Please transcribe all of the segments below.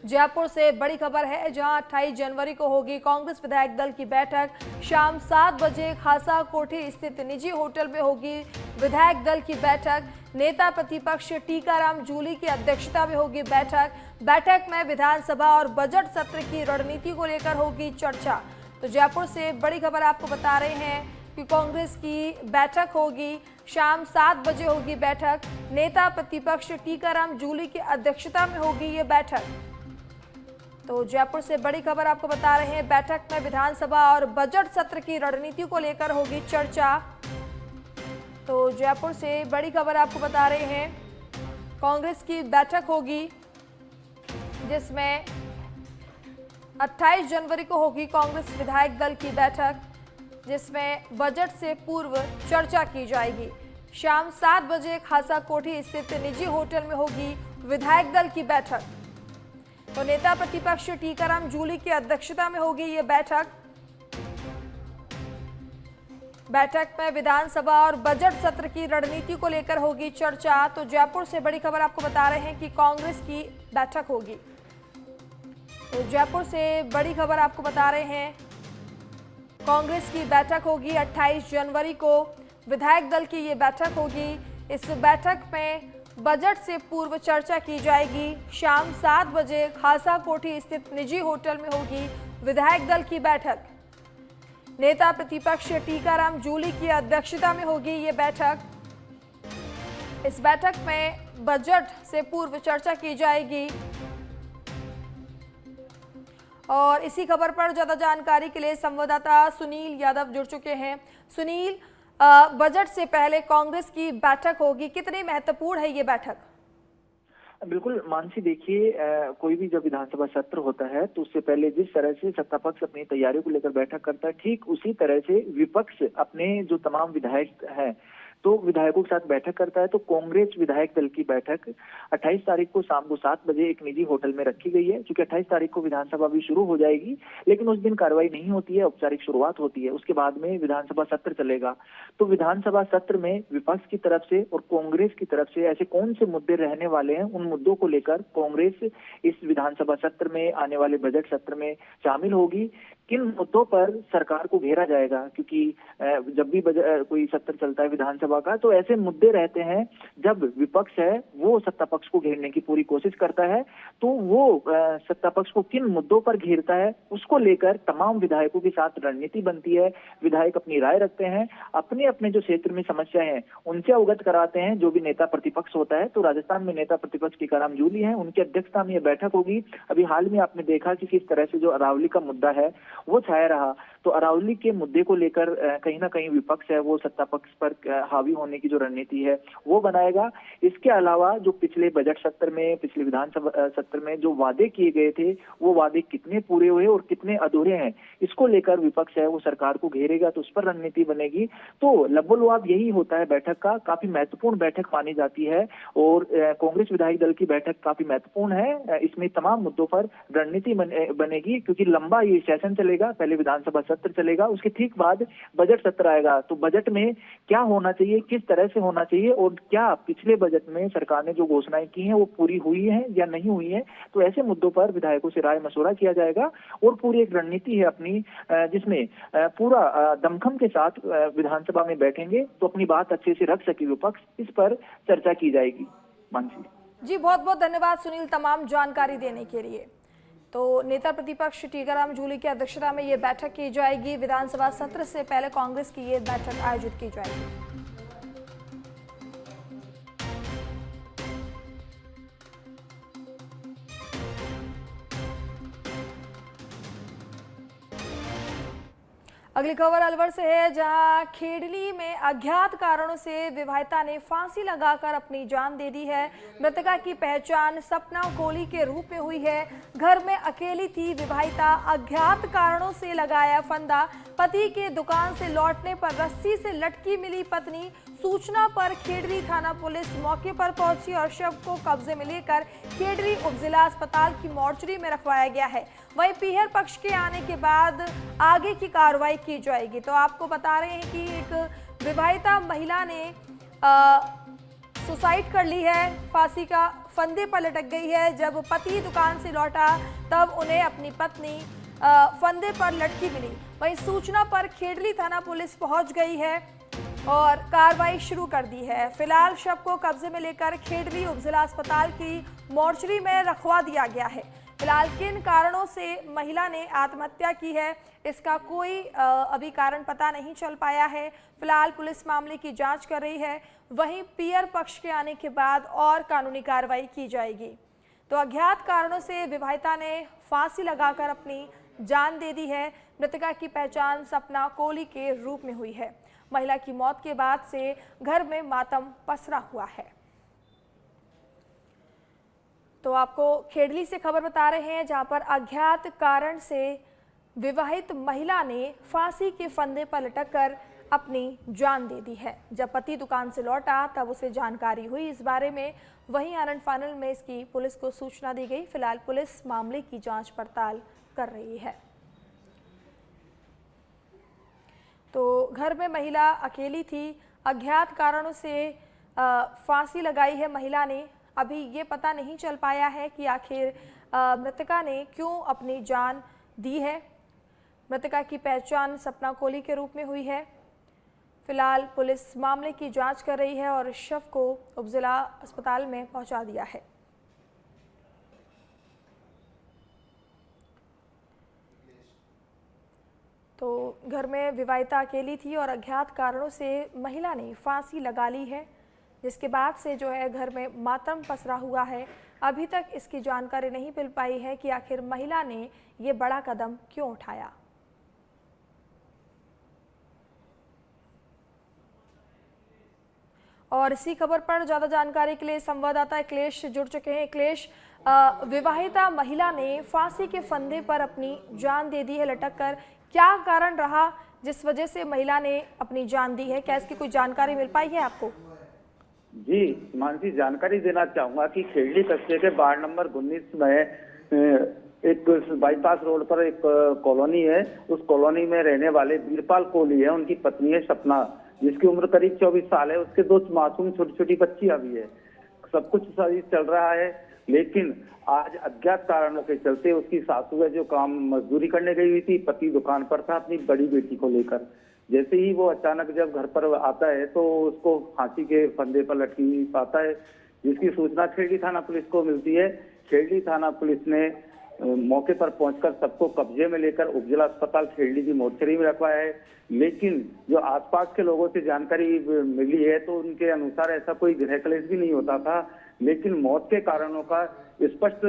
जयपुर से बड़ी खबर है, जहां 28 जनवरी को होगी कांग्रेस विधायक दल की बैठक। शाम 7 बजे खासा कोठी स्थित निजी होटल में होगी विधायक दल की बैठक। नेता प्रतिपक्ष टीकाराम जूली की अध्यक्षता में होगी बैठक में विधानसभा और बजट सत्र की रणनीति को लेकर होगी चर्चा। तो जयपुर से बड़ी खबर आपको बता रहे हैं कि कांग्रेस की बैठक होगी, शाम 7 बजे होगी बैठक। नेता प्रतिपक्ष टीकाराम जूली की अध्यक्षता में होगी ये बैठक। तो जयपुर से बड़ी खबर आपको बता रहे हैं, बैठक में विधानसभा और बजट सत्र की रणनीति को लेकर होगी चर्चा। तो जयपुर से बड़ी खबर आपको बता रहे हैं, कांग्रेस की बैठक होगी जिसमें 28 जनवरी को होगी कांग्रेस विधायक दल की बैठक, जिसमें बजट से पूर्व चर्चा की जाएगी। शाम 7 बजे खासा कोठी स्थित निजी होटल में होगी विधायक दल की बैठक। तो नेता प्रतिपक्ष टीकाराम जूली की अध्यक्षता में होगी ये बैठक में विधानसभा और बजट सत्र की रणनीति को लेकर होगी चर्चा। तो जयपुर से बड़ी खबर आपको बता रहे हैं कि कांग्रेस की बैठक होगी। तो जयपुर से बड़ी खबर आपको बता रहे हैं, कांग्रेस की बैठक होगी 28 जनवरी को विधायक दल की ये बैठक होगी। इस बैठक में बजट से पूर्व चर्चा की जाएगी। शाम 7 बजे खासा कोठी स्थित निजी होटल में होगी विधायक दल की बैठक। नेता प्रतिपक्ष टीकाराम जूली की अध्यक्षता में होगी ये बैठक। इस बैठक में बजट से पूर्व चर्चा की जाएगी। और इसी खबर पर ज्यादा जानकारी के लिए संवाददाता सुनील यादव जुड़ चुके हैं। सुनील, बजट से पहले कांग्रेस की बैठक होगी, कितनी महत्वपूर्ण है ये बैठक? बिल्कुल मानसी, देखिए कोई भी जब विधानसभा सत्र होता है तो उससे पहले जिस तरह से सत्ता पक्ष अपनी तैयारियों को लेकर बैठक करता है, ठीक उसी तरह से विपक्ष अपने जो तमाम विधायक हैं तो विधायकों के साथ बैठक करता है। तो कांग्रेस विधायक दल की बैठक 28 तारीख को शाम को 7 बजे एक निजी होटल में रखी गई है। क्योंकि 28 तारीख को विधानसभा भी शुरू हो जाएगी, लेकिन उस दिन कार्रवाई नहीं होती है, औपचारिक शुरुआत होती है। उसके बाद में विधानसभा सत्र चलेगा। तो विधानसभा सत्र में विपक्ष की तरफ से और कांग्रेस की तरफ से ऐसे कौन से मुद्दे रहने वाले हैं, उन मुद्दों को लेकर कांग्रेस इस विधानसभा सत्र में, आने वाले बजट सत्र में शामिल होगी। किन मुद्दों पर सरकार को घेरा जाएगा, क्योंकि जब भी कोई सत्र चलता है विधानसभा का तो ऐसे मुद्दे रहते हैं जब विपक्ष है वो सत्ता पक्ष को घेरने की पूरी कोशिश करता है। तो वो सत्ता पक्ष को किन मुद्दों पर घेरता है उसको लेकर तमाम विधायकों के साथ रणनीति बनती है। विधायक अपनी राय रखते हैं, अपने अपने जो क्षेत्र में समस्याएं हैं उनसे अवगत कराते हैं जो भी नेता प्रतिपक्ष होता है। तो राजस्थान में नेता प्रतिपक्ष टीकाराम जूली हैं, उनकी अध्यक्षता में यह बैठक होगी। अभी हाल में आपने देखा कि किस तरह से जो अरावली का मुद्दा है वो छाया रहा। तो अरावली के मुद्दे को लेकर कहीं ना कहीं विपक्ष है वो सत्ता पक्ष पर हावी होने की जो रणनीति है वो बनाएगा। इसके अलावा जो पिछले बजट सत्र में, पिछले विधानसभा सत्र में जो वादे किए गए थे वो वादे कितने पूरे हुए और कितने अधूरे हैं, इसको लेकर विपक्ष है वो सरकार को घेरेगा। तो उस पर रणनीति बनेगी। तो लबोलवाब यही होता है बैठक का। काफी महत्वपूर्ण बैठक मानी जाती है और कांग्रेस विधायक दल की बैठक काफी महत्वपूर्ण है। इसमें तमाम मुद्दों पर रणनीति बनेगी, क्योंकि लंबा ये सेशन चलेगा। पहले विधानसभा सत्र चलेगा, उसके ठीक बाद बजट सत्र आएगा। तो बजट में क्या होना चाहिए, किस तरह से होना चाहिए और क्या पिछले बजट में सरकार ने जो घोषणाएं की हैं वो पूरी हुई हैं या नहीं हुई हैं, तो ऐसे मुद्दों पर विधायकों से राय मशवरा किया जाएगा। और पूरी एक रणनीति है अपनी, जिसमें पूरा दमखम के साथ विधानसभा में बैठेंगे तो अपनी बात अच्छे से रख सके विपक्ष, इस पर चर्चा की जाएगी। मानसी जी, बहुत बहुत धन्यवाद सुनील तमाम जानकारी देने के लिए। तो नेता प्रतिपक्ष टीकाराम जूली की अध्यक्षता में ये बैठक की जाएगी। विधानसभा सत्र से पहले कांग्रेस की ये बैठक आयोजित की जाएगी। अगली खबर अलवर से है, जहां खेडली में अज्ञात कारणों से विवाहिता ने फांसी लगाकर अपनी जान दे दी है। मृतका की पहचान सपना कोहली के रूप में हुई है। घर में अकेली थी विवाहिता, अज्ञात कारणों से लगाया फंदा। पति के दुकान से लौटने पर रस्सी से लटकी मिली पत्नी। सूचना पर खेडली थाना पुलिस मौके पर पहुंची और शव को कब्जे में लेकर खेडली उपजिला अस्पताल की मोर्चरी में रखवाया गया है। वहीं पीहर पक्ष के आने के बाद आगे की कार्रवाई की जाएगी। तो आपको बता रहे हैं कि एक विवाहिता महिला ने सुसाइड कर ली है, फांसी का फंदे पर लटक गई है। जब पति दुकान से लौटा तब उन्हें अपनी पत्नी फंदे पर लटकी मिली। वहीं सूचना पर खेडली थाना पुलिस पहुंच गई है और कार्रवाई शुरू कर दी है। फिलहाल शव को कब्जे में लेकर खेडली उपजिला अस्पताल की मोर्चरी में रखवा दिया गया है। फिलहाल किन कारणों से महिला ने आत्महत्या की है, इसका कोई अभी कारण पता नहीं चल पाया है। फिलहाल पुलिस मामले की जांच कर रही है। वहीं पीयर पक्ष के आने के बाद और कानूनी कार्रवाई की जाएगी। तो अज्ञात कारणों से विवाहिता ने फांसी लगाकर अपनी जान दे दी है। मृतका की पहचान सपना कोहली के रूप में हुई है। महिला की मौत के बाद से घर में मातम पसरा हुआ है। तो आपको खेडली से खबर बता रहे हैं, जहां पर अज्ञात कारण से विवाहित महिला ने फांसी के फंदे पर लटककर अपनी जान दे दी है। जब पति दुकान से लौटा तब उसे जानकारी हुई इस बारे में। वहीं आनंद फानल में इसकी पुलिस को सूचना दी गई। फिलहाल पुलिस मामले की जांच पड़ताल कर रही है। तो घर में महिला अकेली थी, अज्ञात कारणों से फांसी लगाई है महिला ने। अभी ये पता नहीं चल पाया है कि आखिर मृतका ने क्यों अपनी जान दी है। मृतका की पहचान सपना कोहली के रूप में हुई है। फिलहाल पुलिस मामले की जांच कर रही है और शव को उपजिला अस्पताल में पहुंचा दिया है। तो घर में विवाहिता अकेली थी और अज्ञात कारणों से महिला ने फांसी लगा ली है, जिसके बाद से जो है घर में मातम पसरा हुआ है। अभी तक इसकी जानकारी नहीं मिल पाई है कि आखिर महिला ने ये बड़ा कदम क्यों उठाया। और इसी खबर पर ज्यादा जानकारी के लिए संवाददाता अखिलेश जुड़ चुके हैं। अखिलेश, विवाहिता महिला ने फांसी के फंदे पर अपनी जान दे दी है लटककर। क्या कारण रहा जिस वजह से महिला ने अपनी जान दी है? क्या इसकी कोई जानकारी मिल पाई है आपको? जी मानसी, जानकारी देना चाहूंगा कि खेडली कस्बे के वार्ड नंबर 19 में एक बाईपास रोड पर एक कॉलोनी है। उस कॉलोनी में रहने वाले वीरपाल कोहली है, उनकी पत्नी है सपना, जिसकी उम्र करीब 24 साल है। उसके 2 मासूम छोटी छोटी बच्चियां भी है। सब कुछ सही चल रहा है, लेकिन आज अज्ञात कारणों के चलते उसकी सासू है जो काम मजदूरी करने गई हुई थी, पति दुकान पर था अपनी बड़ी बेटी को लेकर। जैसे ही वो अचानक जब घर पर आता है तो उसको फांसी के फंदे पर लटकी पाता है, जिसकी सूचना खेडली थाना पुलिस को मिलती है। खेडली थाना पुलिस ने मौके पर पहुंचकर सबको कब्जे में लेकर उपजिला अस्पताल खेडली की मोर्चरी में रखवाया है। लेकिन जो आसपास के लोगों से जानकारी मिली है तो उनके अनुसार ऐसा कोई गृह कलेश भी नहीं होता था, लेकिन मौत के कारणों का स्पष्ट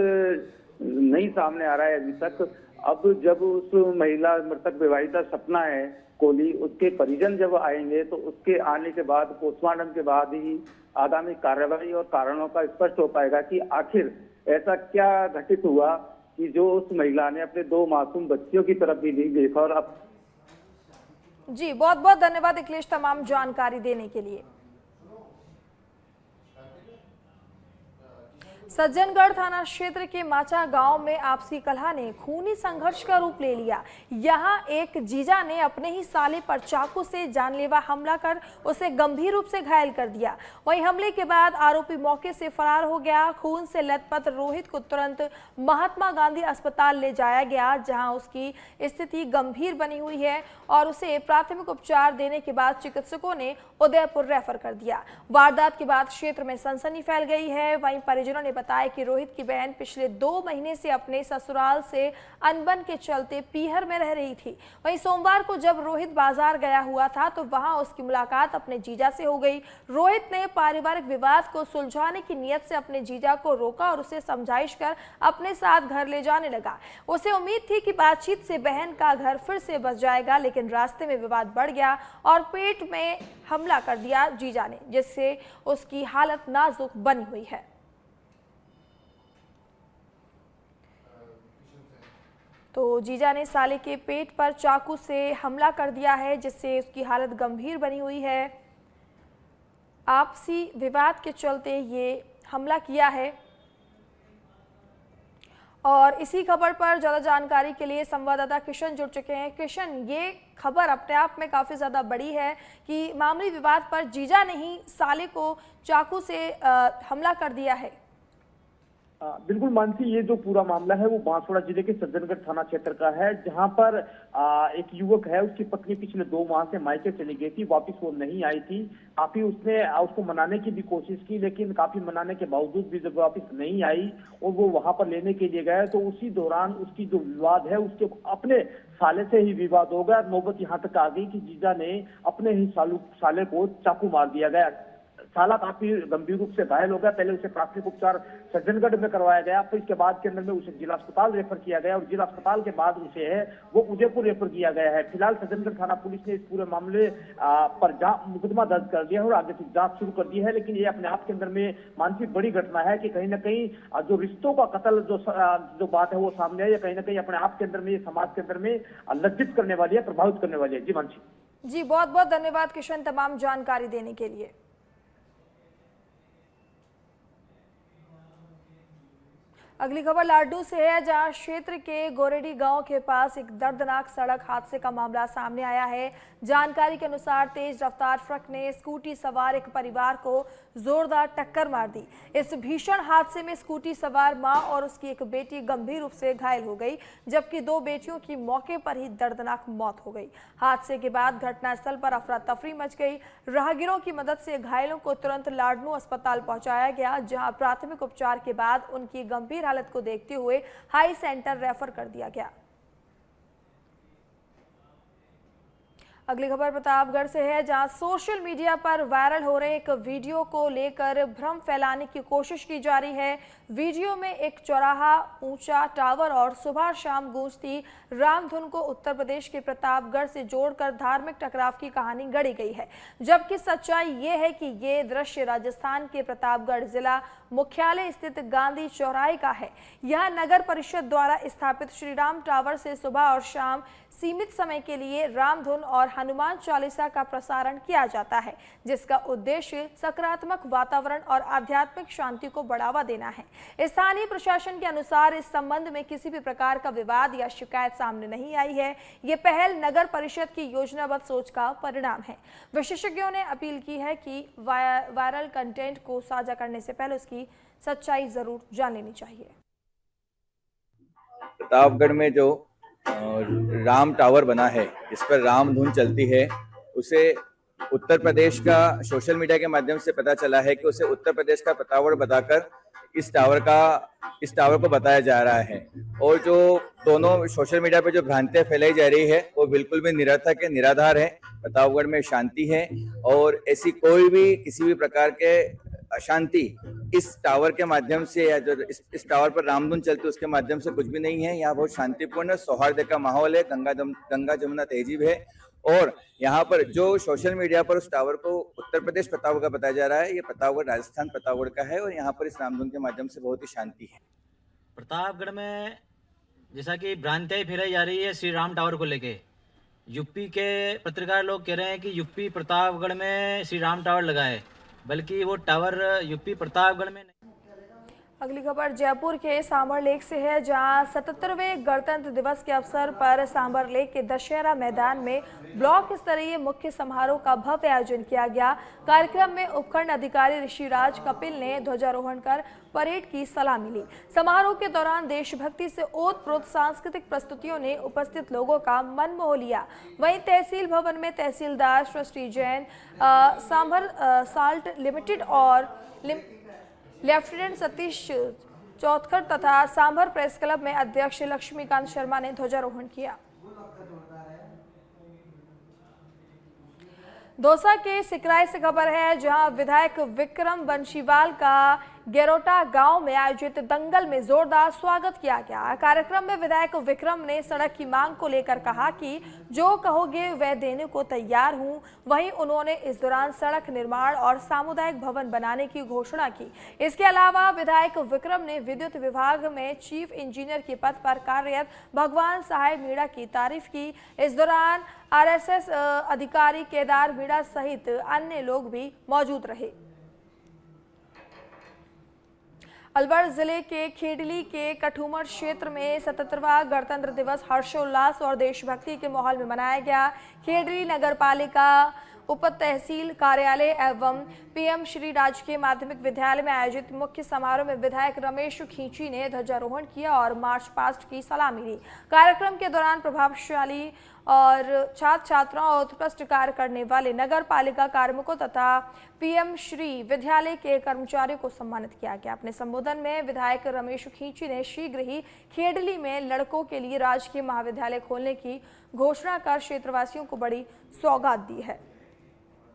नहीं सामने आ रहा है अभी तक। अब जब उस महिला मृतक विवाहिता सपना है कोहली, उसके परिजन जब आएंगे तो उसके आने के बाद पोस्टमार्टम के बाद ही आगामी कार्रवाई और कारणों का स्पष्ट हो पाएगा कि आखिर ऐसा क्या घटित हुआ कि जो उस महिला ने अपने 2 मासूम बच्चियों की तरफ भी नहीं देखा। और अब जी बहुत बहुत धन्यवाद अखिलेश तमाम जानकारी देने के लिए। सज्जनगढ़ थाना क्षेत्र के माचा गांव में आपसी कलह ने खूनी संघर्ष का रूप ले लिया। यहां एक जीजा ने अपने ही साले पर चाकू से जानलेवा हमला कर उसे गंभीर रूप से घायल कर दिया। वहीं हमले के बाद आरोपी मौके से फरार हो गया। खून से लथपथ रोहित को तुरंत महात्मा गांधी अस्पताल ले जाया गया, जहां उसकी स्थिति गंभीर बनी हुई है और उसे प्राथमिक उपचार देने के बाद चिकित्सकों ने उदयपुर रेफर कर दिया। वारदात के बाद क्षेत्र में सनसनी फैल गई है। वहीं परिजनों ने बताया कि रोहित की बहन पिछले 2 महीने से अपने ससुराल से अनबन के चलते पीहर में रह रही थी। वहीं सोमवार को जब रोहित बाजार गया हुआ था तो वहां उसकी मुलाकात अपने जीजा से हो गई। रोहित ने पारिवारिक विवाद को सुलझाने की नियत से अपने जीजा को रोका और उसे समझाइश कर अपने साथ घर ले जाने लगा। उसे उम्मीद थी कि बातचीत से बहन का घर फिर से बस जाएगा, लेकिन रास्ते में विवाद बढ़ गया और पेट में हमला कर दिया जीजा ने, जिससे उसकी हालत नाजुक बनी हुई है। तो जीजा ने साले के पेट पर चाकू से हमला कर दिया है, जिससे उसकी हालत गंभीर बनी हुई है। आपसी विवाद के चलते ये हमला किया है और इसी खबर पर ज़्यादा जानकारी के लिए संवाददाता किशन जुड़ चुके हैं। किशन, ये खबर अपने आप में काफ़ी ज़्यादा बड़ी है कि मामूली विवाद पर जीजा ने ही साले को चाकू से हमला कर दिया है। बिल्कुल मानसी, ये जो पूरा मामला है वो बांसवाड़ा जिले के सज्जनगढ़ थाना क्षेत्र का है, जहां पर एक युवक है, उसकी पत्नी पिछले 2 माह से मायके चली गई थी, वापस वो नहीं आई थी। काफी उसने उसको मनाने की भी कोशिश की, लेकिन काफी मनाने के बावजूद भी जब वापस नहीं आई और वो वहां पर लेने के लिए गए तो उसी दौरान उसकी जो विवाद है उसके अपने साले से ही विवाद हो गया। नौबत यहाँ तक आ गई कि जीजा ने अपने ही साले को चाकू मार दिया गया। साला काफी गंभीर रूप से घायल हो गया। पहले उसे प्राथमिक उपचार सज्जनगढ़ में करवाया गया, फिर इसके बाद के अंदर में उसे जिला अस्पताल रेफर किया गया और जिला अस्पताल के बाद उसे है वो उदयपुर रेफर किया गया है। फिलहाल सज्जनगढ़ थाना पुलिस ने इस पूरे मामले पर मुकदमा दर्ज कर दिया है और आगे से जांच शुरू कर दी है। लेकिन ये अपने आप के अंदर में मानसिक बड़ी घटना है कि कहीं ना कहीं जो रिश्तों का कत्ल जो बात है वो सामने है, या कहीं ना कहीं अपने आप के अंदर में समाज के अंदर में लज्जित करने वाली है, प्रभावित करने वाली है। जी मानसी। जी, बहुत बहुत धन्यवाद किशन तमाम जानकारी देने के लिए। अगली खबर लाडू से है, जहां क्षेत्र के गोरेडी गांव के पास एक दर्दनाक सड़क हादसे का मामला सामने आया है। जानकारी के अनुसार तेज रफ्तार ट्रक ने स्कूटी सवार एक परिवार को जोरदार टक्कर मार दी। इस भीषण हादसे में स्कूटी सवार मां और उसकी एक बेटी गंभीर रूप से घायल हो गई, जबकि 2 बेटियों की मौके पर ही दर्दनाक मौत हो गई। हादसे के बाद घटनास्थल पर अफरा तफरी मच गई। राहगीरों की मदद से घायलों को तुरंत लाडनू अस्पताल पहुंचाया गया, जहां प्राथमिक उपचार के बाद उनकी गंभीर हालत को देखते हुए हाई सेंटर रेफर कर दिया गया। अगली खबर प्रतापगढ़ से है, जहां सोशल मीडिया पर वायरल हो रहे एक वीडियो को लेकर भ्रम फैलाने की कोशिश की जा रही है। वीडियो में एक चौराहा, ऊंचा टावर और सुबह शाम गूंजती रामधुन को उत्तर प्रदेश के प्रतापगढ़ से जोड़कर धार्मिक टकराव की कहानी गढ़ी गई है, जबकि सच्चाई ये है कि ये दृश्य राजस्थान के प्रतापगढ़ जिला मुख्यालय स्थित गांधी चौराहे का है। यह नगर परिषद द्वारा स्थापित श्री राम टावर से सुबह और शाम सीमित समय के लिए रामधुन और हनुमान चालीसा का प्रसारण किया जाता है, जिसका उद्देश्य सकारात्मक वातावरण और आध्यात्मिक शांति को बढ़ावा देना है। स्थानीय प्रशासन के अनुसार इस संबंध में किसी भी प्रकार का विवाद या शिकायत सामने नहीं आई है। ये पहल नगर परिषद की योजनाबद्ध सोच का परिणाम है। विशेषज्ञों ने अपील की है कि वायरल कंटेंट को साझा करने से पहले उसकी सच्चाई जरूर जान लेनी चाहिए। प्रतापगढ़ में जो राम टावर बना है, जिस पर रामधुन चलती है, उसे उत्तर प्रदेश का सोशल मीडिया के माध्यम से पता चला है कि उसे उत्तर प्रदेश का प्रतापगढ़ बताकर इस टावर को बताया जा रहा है। और जो दोनों सोशल मीडिया पे जो भ्रांतियां फैलाई जा रही है वो बिल्कुल भी निरर्थक है, निराधार है। प्रतापगढ़ में शांति है और ऐसी कोई भी किसी भी प्रकार के अशांति इस टावर के माध्यम से या जो इस टावर पर रामधुन चलती है उसके माध्यम से कुछ भी नहीं है। यहाँ बहुत शांतिपूर्ण सौहार्द का माहौल है, गंगा जमुना तहजीब है। और यहाँ पर जो सोशल मीडिया पर उस टावर को उत्तर प्रदेश प्रतापगढ़ का बताया जा रहा है, ये प्रतापगढ़ राजस्थान प्रतापगढ़ का है और यहाँ पर इस रामधुन के माध्यम से बहुत ही शांति है। प्रतापगढ़ में जैसा कि भ्रांतियां फैलाई जा रही है श्री राम टावर को लेके, यूपी के पत्रकार लोग कह रहे हैं कि यूपी प्रतापगढ़ में श्री राम टावर लगा है, बल्कि वो टावर यूपी प्रतापगढ़ में नहीं। अगली खबर जयपुर के सांभर लेक से है, जहां 77वें गणतंत्र दिवस के अवसर पर सांभर लेक के दशहरा मैदान में ब्लॉक स्तरीय मुख्य समारोह का भव्य आयोजन किया गया। कार्यक्रम में उपखंड अधिकारी ऋषिराज कपिल ने ध्वजारोहण कर परेड की सलामी ली। समारोह के दौरान देशभक्ति से ओतप्रोत सांस्कृतिक प्रस्तुतियों ने उपस्थित लोगों का मन मोह लिया। वहीं तहसील भवन में तहसीलदार सृष्टि जैन, सांभर साल्ट लिमिटेड और लेफ्टिनेंट सतीश चौथकर तथा सांभर प्रेस क्लब में अध्यक्ष लक्ष्मीकांत शर्मा ने ध्वजारोहण किया। दौसा के सिकराय से खबर है, जहां विधायक विक्रम बंशीवाल का गेरोटा गांव में आयोजित दंगल में जोरदार स्वागत किया गया। कार्यक्रम में विधायक विक्रम ने सड़क की मांग को लेकर कहा कि जो कहोगे वह देने को तैयार हूं। वहीं उन्होंने इस दौरान सड़क निर्माण और सामुदायिक भवन बनाने की घोषणा की। इसके अलावा विधायक विक्रम ने विद्युत विभाग में चीफ इंजीनियर के पद पर कार्यरत भगवान साहेब मीणा की तारीफ की। इस दौरान आरएसएस अधिकारी केदार मीणा सहित अन्य लोग भी मौजूद रहे। अलवर जिले के खेडली के कठूमर क्षेत्र में 77वां गणतंत्र दिवस हर्षोल्लास और देशभक्ति के माहौल में मनाया गया। खेडली नगर पालिका उप तहसील कार्यालय एवं पीएम श्री राजकीय माध्यमिक विद्यालय में आयोजित मुख्य समारोह में विधायक रमेश खींची ने ध्वजारोहण किया और मार्च पास्ट की सलामी ली। कार्यक्रम के दौरान प्रभावशाली और छात्र छात्राओं और उत्कृष्ट कार्य करने वाले नगर पालिका कार्मिकों तथा पीएम श्री विद्यालय के कर्मचारियों को सम्मानित किया गया। अपने संबोधन में विधायक रमेश खींची ने शीघ्र ही खेडली में लड़कों के लिए राजकीय महाविद्यालय खोलने की घोषणा कर क्षेत्रवासियों को बड़ी सौगात दी है।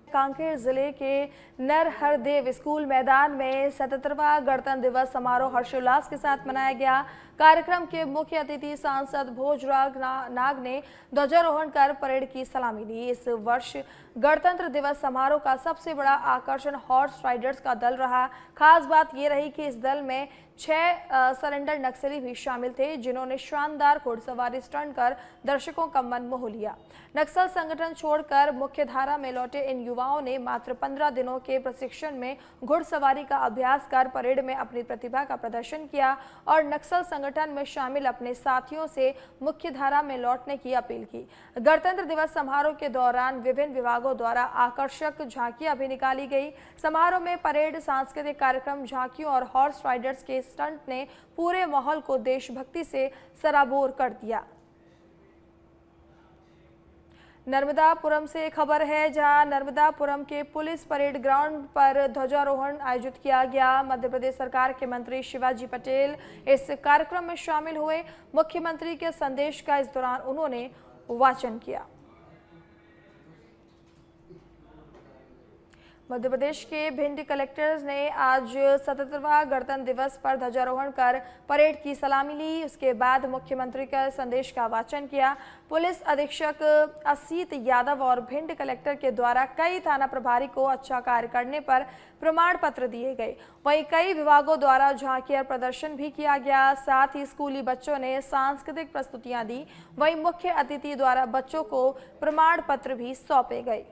कांकेर जिले के नरहरदेव स्कूल मैदान में 77वां गणतंत्र दिवस समारोह हर्षोल्लास के साथ मनाया गया। कार्यक्रम के मुख्य अतिथि सांसद भोजराग नाग ने ध्वजारोहण कर परेड की सलामी ली। इस वर्ष गणतंत्र दिवस समारोह का सबसे बड़ा आकर्षण हॉर्स राइडर्स का दल रहा। खास बात ये रही कि इस दल में 6 सरेंडर नक्सली भी शामिल थे, जिन्होंने शानदार घुड़सवारी स्टंट कर दर्शकों का मन मोह लिया। नक्सल संगठन छोड़कर मुख्य धारा में लौटे इन युवाओं ने मात्र 15 दिनों के प्रशिक्षण में घुड़सवारी का अभ्यास कर परेड में अपनी प्रतिभा का प्रदर्शन किया और नक्सल संगठन में शामिल अपने साथियों से मुख्य धारा में लौटने की अपील की। गणतंत्र दिवस समारोह के दौरान विभिन्न विभागों द्वारा आकर्षक झांकियां भी निकाली गई। समारोह में परेड, सांस्कृतिक कार्यक्रम, झांकियों और हॉर्स राइडर्स के स्टंट ने पूरे माहौल को देशभक्ति से सराबोर कर दिया। नर्मदापुरम से खबर है, जहां नर्मदापुरम के पुलिस परेड ग्राउंड पर ध्वजारोहण आयोजित किया गया। मध्य प्रदेश सरकार के मंत्री शिवाजी पटेल इस कार्यक्रम में शामिल हुए। मुख्यमंत्री के संदेश का इस दौरान उन्होंने वाचन किया। मध्य प्रदेश के भिंड कलेक्टर ने आज 77वां गणतंत्र दिवस पर ध्वजारोहण कर परेड की सलामी ली। उसके बाद मुख्यमंत्री का संदेश का वाचन किया। पुलिस अधीक्षक असीत यादव और भिंड कलेक्टर के द्वारा कई थाना प्रभारी को अच्छा कार्य करने पर प्रमाण पत्र दिए गए। वहीं कई विभागों द्वारा झांकी और प्रदर्शन भी किया गया। साथ ही स्कूली बच्चों ने सांस्कृतिक प्रस्तुतियां दी। वहीं मुख्य अतिथि द्वारा बच्चों को प्रमाण पत्र भी सौंपे गए।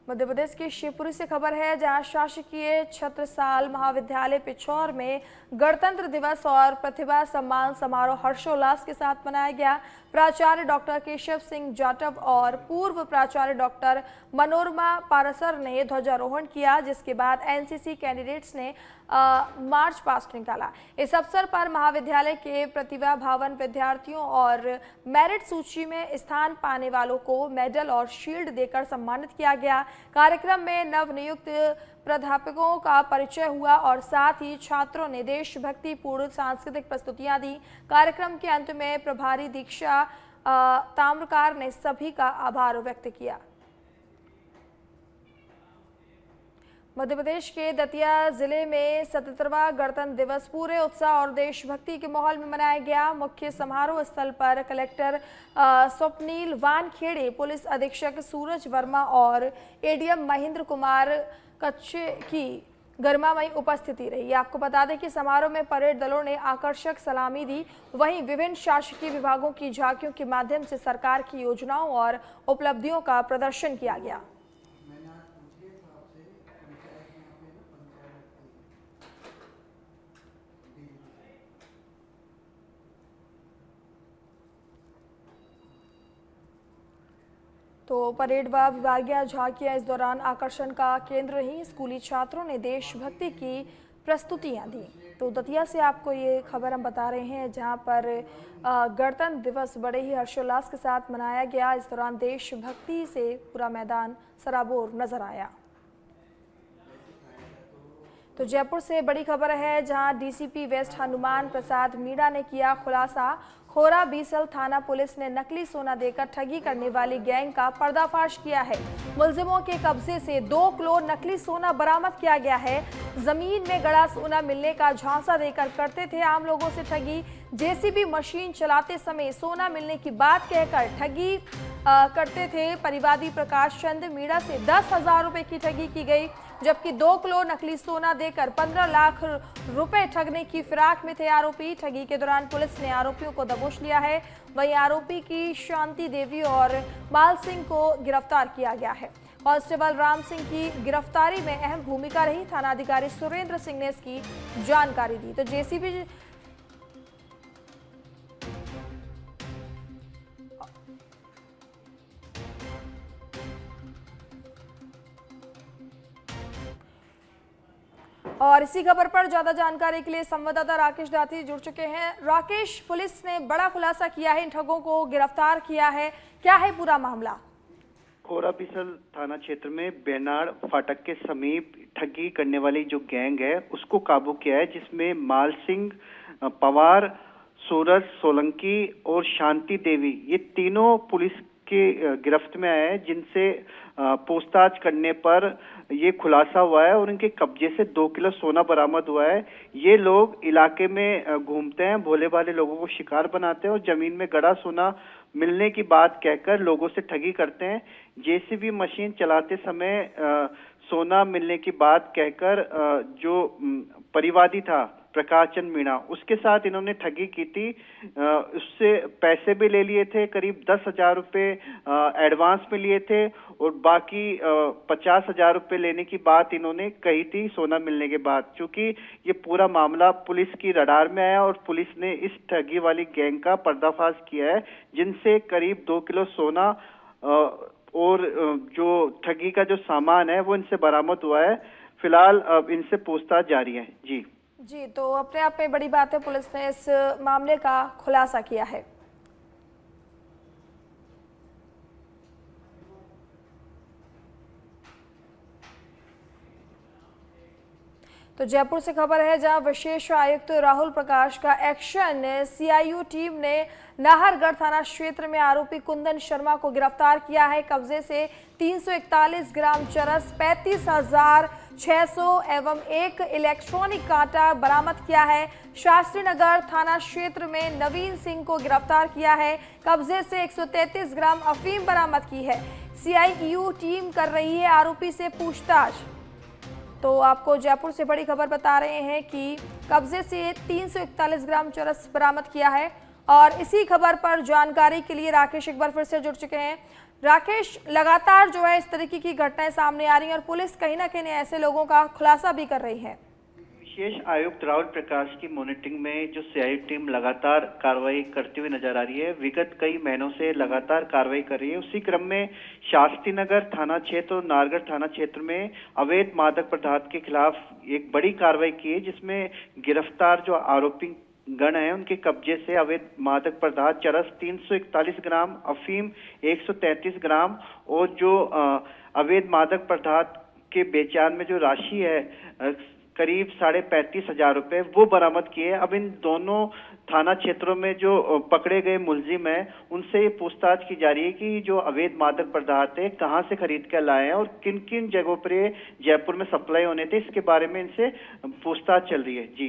मध्य प्रदेश के शिवपुरी से खबर है, जहां शासकीय छत्रसाल महाविद्यालय पिछौर में गणतंत्र दिवस और प्रतिभा सम्मान समारोह हर्षोल्लास के साथ मनाया गया। प्राचार्य डॉक्टर केशव सिंह जाटव और पूर्व प्राचार्य डॉक्टर मनोरमा पारसर ने ध्वजारोहण किया, जिसके बाद एनसीसी कैंडिडेट्स ने मार्च पास्ट निकाला। इस अवसर पर महाविद्यालय के प्रतिभा भावन विद्यार्थियों और मेरिट सूची में स्थान पाने वालों को मेडल और शील्ड देकर सम्मानित किया गया। कार्यक्रम में नवनियुक्त प्राध्यापकों का परिचय हुआ और साथ ही छात्रों ने देशभक्ति पूर्ण सांस्कृतिक प्रस्तुतियां दी। कार्यक्रम के अंत में प्रभारी दीक्षा ताम्रकार ने सभी का आभार व्यक्त किया। मध्य प्रदेश के दतिया जिले में 77वां गणतंत्र दिवस पूरे उत्साह और देशभक्ति के माहौल में मनाया गया। मुख्य समारोह स्थल पर कलेक्टर स्वप्नील वानखेड़े, पुलिस अधीक्षक सूरज वर्मा और एडीएम महेंद्र कुमार कच्छे की गर्मामयी उपस्थिति रही। आपको बता दें कि समारोह में परेड दलों ने आकर्षक सलामी दी। वहीं विभिन्न शासकीय विभागों की झांकियों के माध्यम से सरकार की योजनाओं और उपलब्धियों का प्रदर्शन किया गया। तो परेड व विभागीय झांकियां इस दौरान आकर्षण का केंद्र रही। स्कूली छात्रों ने देशभक्ति की प्रस्तुतियां दी। तो दतिया से आपको ये खबर हम बता रहे हैं, जहां पर गणतंत्र दिवस बड़े ही हर्षोल्लास के साथ मनाया गया। इस दौरान देशभक्ति से पूरा मैदान सराबोर नजर आया। तो जयपुर से बड़ी खबर है, जहां डीसीपी वेस्ट हनुमान प्रसाद मीणा ने किया खुलासा। खोरा बीसल थाना पुलिस ने नकली सोना देकर ठगी करने वाली गैंग का पर्दाफाश किया है। मुलजिमों के कब्जे से 2 किलो नकली सोना बरामद किया गया है। जमीन में गड़ा सोना मिलने का झांसा देकर करते थे आम लोगों से ठगी। जेसीबी मशीन चलाते समय सोना मिलने की बात कहकर ठगी करते थे। परिवादी प्रकाश चंद मीणा से 10,000 रुपए की ठगी की गई, जबकि 2 किलो नकली सोना देकर 15 लाख रुपए ठगने की फिराक में थे आरोपी। ठगी के दौरान पुलिस ने आरोपियों को दबोच लिया है। वहीं आरोपी की शांति देवी और माल सिंह को गिरफ्तार किया गया है। कांस्टेबल राम सिंह की गिरफ्तारी में अहम भूमिका रही। थानाधिकारी सुरेंद्र सिंह ने इसकी जानकारी दी। तो जेसीबी और इसी खबर पर ज्यादा जानकारी के लिए संवाददाता राकेश दाती जुड़ चुके हैं। राकेश, पुलिस ने बड़ा खुलासा किया है, इन ठगों को गिरफ्तार किया है, क्या है पूरा मामला? खोराबिसल थाना क्षेत्र में बेनाड़ फाटक के समीप ठगी करने वाली जो गैंग है उसको काबू किया है, जिसमें माल सिंह, पवार, सूरज सोलंकी और शांति देवी, ये तीनों पुलिस के गिरफ्त में आए हैं, जिनसे पूछताछ करने पर ये खुलासा हुआ है और इनके कब्जे से 2 किलो सोना बरामद हुआ है। ये लोग इलाके में घूमते हैं, भोले भाले लोगों को शिकार बनाते हैं और जमीन में गड़ा सोना मिलने की बात कहकर लोगों से ठगी करते हैं। जेसीबी मशीन चलाते समय सोना मिलने की बात कहकर जो परिवादी था प्रकाश चंद मीणा, उसके साथ इन्होंने ठगी की थी। उससे पैसे भी ले लिए थे, करीब 10,000 रुपये एडवांस में लिए थे और बाकी 50,000 रुपये लेने की बात इन्होंने कही थी सोना मिलने के बाद। चूंकि ये पूरा मामला पुलिस की रडार में आया और पुलिस ने इस ठगी वाली गैंग का पर्दाफाश किया है, जिनसे करीब 2 किलो सोना और जो ठगी का जो सामान है वो इनसे बरामद हुआ है। फिलहाल अब इनसे पूछताछ जारी है। जी, तो अपने आप में बड़ी बात है, पुलिस ने इस मामले का खुलासा किया है। तो जयपुर से खबर है, जहां विशेष आयुक्त राहुल प्रकाश का एक्शन, सीआईयू टीम ने नाहरगढ़ थाना क्षेत्र में आरोपी कुंदन शर्मा को गिरफ्तार किया है। कब्जे से 341 ग्राम चरस, 35,600 एवं एक इलेक्ट्रॉनिक कांटा बरामद किया है। शास्त्री नगर थाना क्षेत्र में नवीन सिंह को गिरफ्तार किया है। कब्जे से 133 ग्राम अफीम बरामद की है। सीआईयू टीम कर रही है आरोपी से पूछताछ। तो आपको जयपुर से बड़ी खबर बता रहे हैं कि कब्जे से 341 ग्राम चरस बरामद किया है। और इसी खबर पर जानकारी के लिए राकेश एक बार फिर से जुड़ चुके हैं। राकेश, लगातार जो है इस तरीके की घटनाएं सामने आ रही हैं और पुलिस कहीं ना कहीं ऐसे लोगों का खुलासा भी कर रही है। विशेष आयुक्त राहुल प्रकाश की मॉनिटरिंग में जो सीआईयू टीम लगातार कार्रवाई करती हुई नजर आ रही है, विगत कई महीनों से लगातार कार्रवाई कर रही है। उसी क्रम में शास्त्री नगर थाना क्षेत्र और नाहरगढ़ थाना क्षेत्र में अवैध मादक पदार्थ के खिलाफ एक बड़ी कार्रवाई की है, जिसमें गिरफ्तार जो आरोपी गण है उनके कब्जे से अवैध मादक पदार्थ चरस 341 ग्राम, अफीम 133 ग्राम और जो अवैध मादक पदार्थ के बेचान में जो राशि है करीब 35,500 रुपए वो बरामद किए। अब इन दोनों थाना क्षेत्रों में जो पकड़े गए मुलजिम हैं उनसे ये पूछताछ की जा रही है कि जो अवैध मादक पदार्थ है कहाँ से खरीद कर लाए हैं और किन किन जगहों पर ये जयपुर में सप्लाई होने थे, इसके बारे में इनसे पूछताछ चल रही है। जी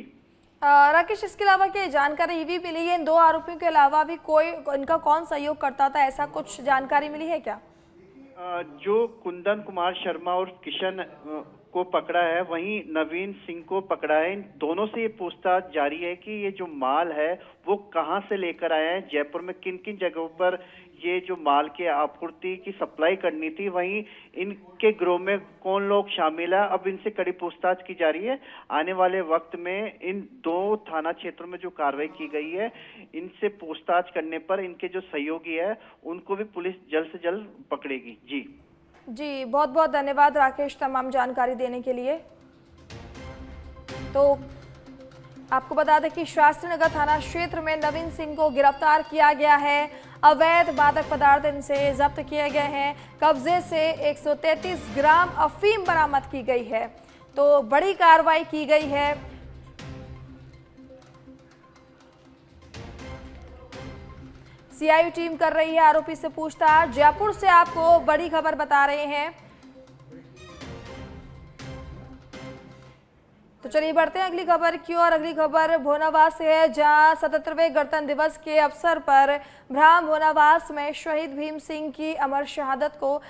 राकेश, इसके अलावा क्या जानकारी ये भी मिली है, इन दो आरोपियों के अलावा भी कोई इनका कौन सहयोग करता था, ऐसा कुछ जानकारी मिली है क्या? जो कुंदन कुमार शर्मा और किशन को पकड़ा है, वहीं नवीन सिंह को पकड़ा है। इन दोनों से ये पूछताछ जारी है कि ये जो माल है वो कहां से लेकर आए हैं, जयपुर में किन किन जगहों पर ये जो माल की आपूर्ति की सप्लाई करनी थी, वहीं इनके गिरोह में कौन लोग शामिल है, अब इनसे कड़ी पूछताछ की जा रही है। आने वाले वक्त में इन दो थाना क्षेत्रों में जो कार्रवाई की गई है, इनसे पूछताछ करने पर इनके जो सहयोगी है उनको भी पुलिस जल्द से जल्द पकड़ेगी। जी, बहुत बहुत धन्यवाद राकेश तमाम जानकारी देने के लिए। तो आपको बता दें कि शास्त्री नगर थाना क्षेत्र में नवीन सिंह को गिरफ्तार किया गया है। अवैध मादक पदार्थ इनसे जब्त किए गए हैं। कब्जे से 133 ग्राम अफीम बरामद की गई है। तो बड़ी कार्रवाई की गई है। सीआईयू टीम कर रही है आरोपी से पूछताछ। जयपुर से आपको बड़ी खबर बता रहे हैं। तो चलिए बढ़ते हैं अगली खबर की ओर। अगली खबर भोनावास से है, जहां 77वें गणतंत्र दिवस के अवसर पर भ्राम भोनावास में शहीद भीम सिंह की अमर शहादत को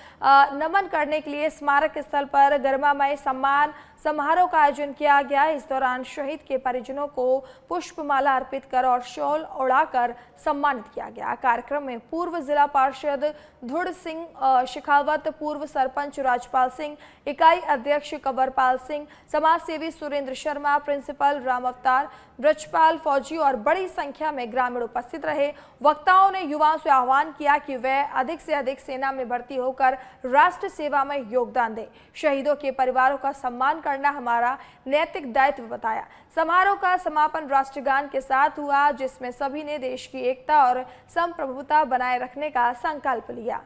नमन करने के लिए स्मारक स्थल पर गरिमामय सम्मान समारोह का आयोजन किया गया। इस दौरान शहीद के परिजनों को पुष्पमाला अर्पित कर और शॉल ओढ़ाकर सम्मानित किया गया। कार्यक्रम में पूर्व जिला पार्षद धुड़ सिंह शेखावत, पूर्व सरपंच राजपाल सिंह, इकाई अध्यक्ष कंवरपाल सिंह, समाज सेवी सुरेंद्र शर्मा, प्रिंसिपल राम अवतार, ब्रजपाल फौजी और बड़ी संख्या में ग्रामीण उपस्थित रहे। वक्ताओं ने युवाओं से आह्वान किया कि वे अधिक से अधिक सेना में भर्ती होकर राष्ट्र सेवा में योगदान दें। शहीदों के परिवारों का सम्मान करना हमारा नैतिक दायित्व बताया। समारोह का समापन राष्ट्रगान के साथ हुआ, जिसमें सभी ने देश की एकता और संप्रभुता बनाए रखने का संकल्प लिया।